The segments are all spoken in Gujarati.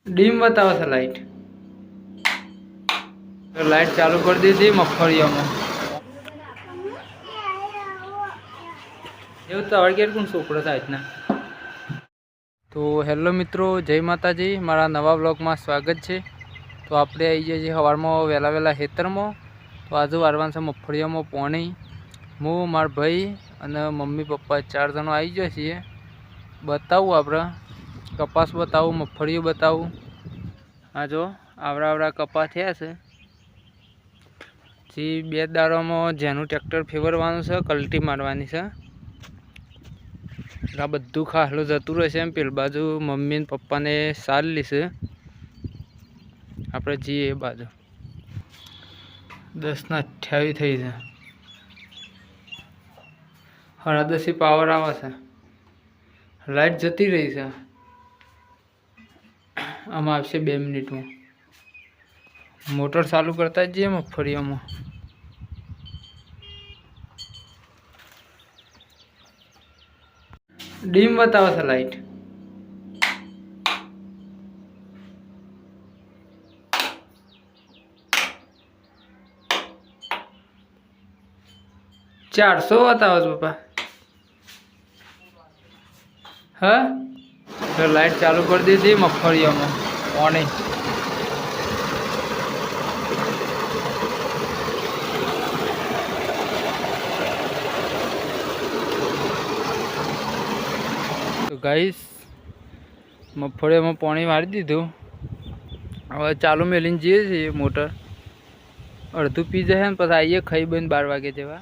ડીમ બતાવે છે લાઈટ. લાઈટ ચાલુ કરી દીધી મગફળીઓમાં. એવું તો આવડે કોણ છોકરો થાય ને. તો હેલો મિત્રો, જય માતાજી. મારા નવા બ્લોગમાં સ્વાગત છે. તો આપણે આવી જઈએ છીએ સવારમાં વહેલા ખેતરમાં. તો આજુ વારવાનું છે મગફળીઓમાં પાણી. હું, મારા ભાઈ અને મમ્મી પપ્પા 4 જણો આવી ગયા છીએ. બતાવું આપણે કપાસ બતાવું, મગફળીઓ બતાવું. આ જો આવડા કપાસ થયા છે. જે 2 દાડામાં જેનું ટ્રેક્ટર ફેરવવાનું છે, કલટી મારવાની છે. આ બધું ખાસલું જતું રહેશે. એમ પેલી બાજુ મમ્મી ને પપ્પાને સાર લીશે. આપણે જઈએ એ બાજુ. 10:28 થઈ છે. 10:30 પાવર આવે છે. લાઈટ જતી રહી છે. આમાં આવશે 2 મિનિટમાં. મોટર ચાલુ કરતા જઈએ મગફળીઓમાં. ડીમ બતાવે છે લાઈટ. ચારસો બતાવે છે પપ્પા. હા, તો લાઈટ ચાલુ કરી દીધી મગફળીઓમાં. પાણી તો ગાઈસ, મગફળીઓમાં પાણી મારી દીધું. હવે ચાલુ મેલીને જઈએ છીએ મોટર. અડધું પી જાય ને પછી આવીએ ખાઈ બને 12 વાગે જેવા.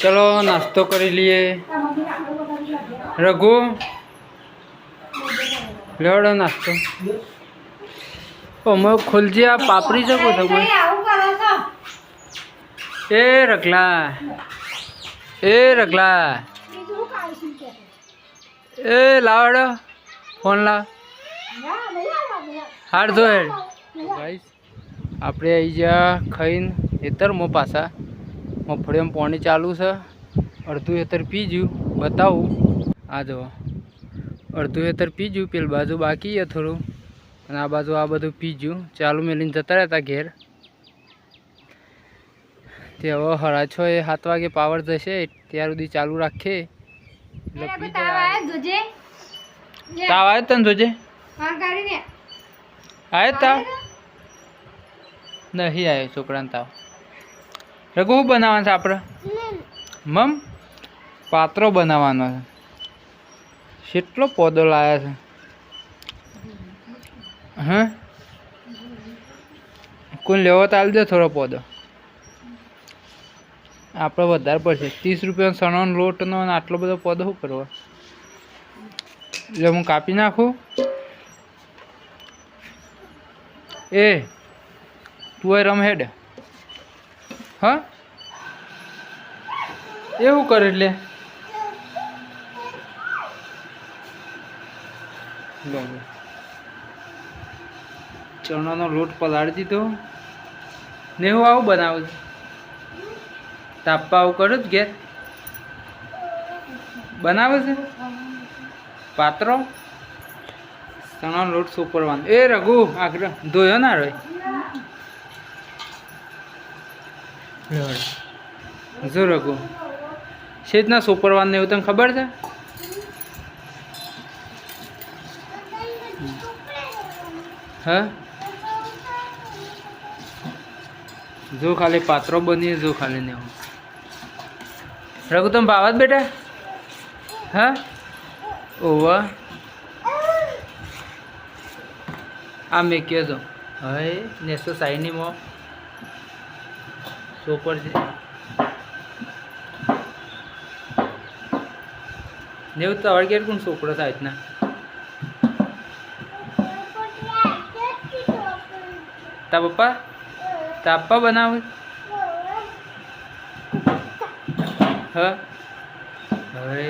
ચલો નાસ્તો કરી લઈએ. રઘુ લેવડો નાસ્તો. અમે ખોલજે. આ પાપડી શકો છો. એ રગલા, એ લાવડો ફોન લાવ. હાર ધો હેડ. ગાઈસ, આપણે આવી ગયા ખાઈને ખેતરમાં. પાછા મગફળીમાં પાણી ચાલુ છે. અડધું ખેતર પી ગયું. બતાવું. આ જો અડધું ખેતર પી ગયું. પેલી બાજુ બાકી છે થોડું. અને આ બાજુ આ બધું પી ગયું. ચાલુ મેલીને જતા રહેતા ઘેર. તે હવે 6:30-7 વાગે પાવર જશે. ત્યાર સુધી ચાલુ રાખે. તાવ આવે તને જોજે. આવે તાવ નહીં આવ્યો છોકરાને તાવ. રઘુ શું બનાવવાનું છે આપણે? પાત્રો બનાવવાનો છે. કેટલો પોદો લાવ્યા છે. હા, કોઈ લેવો તો આવી દે થોડો પોદો. આપણે વધારે પડશે. 30 રૂપિયાનો સણાનો લોટનો અને આટલો બધો પોદો શું કરવો? એટલે હું કાપી નાખું. એ તું એ રમ હેડ. હા, એવું કરે એટલે ચણાનો લોટ પલાળી દીધો ને. હું આવું બનાવું છું. તાપા આવું કરું જ ઘેર બનાવે છે. પાત્રો ચણાનો લોટ સોપરવાનો. એ રઘુ આગળ ધોયો ના રે. જો રઘુ છે જ ના સોપરવાનું. એવું તને ખબર છે? હા જો ખાલી પાત્રો બની જો ખાલી ને હું રઘુ તમે ભાવત બેટા હા ઓવા આ મેં કહ્યો તો હવે નેસો સાઈનીમાં સુપર છે નેવું તો અડગેર કોણ છોકરો થાય ના તા પપ્પા બનાવે હા હવે